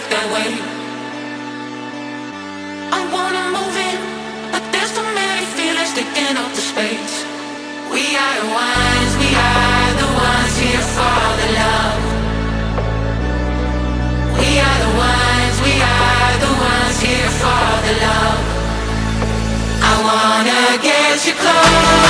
that way. I wanna move in, but there's too many feelings taking up the space. We are the ones here for the love. We are the ones here for the love. I wanna get you close.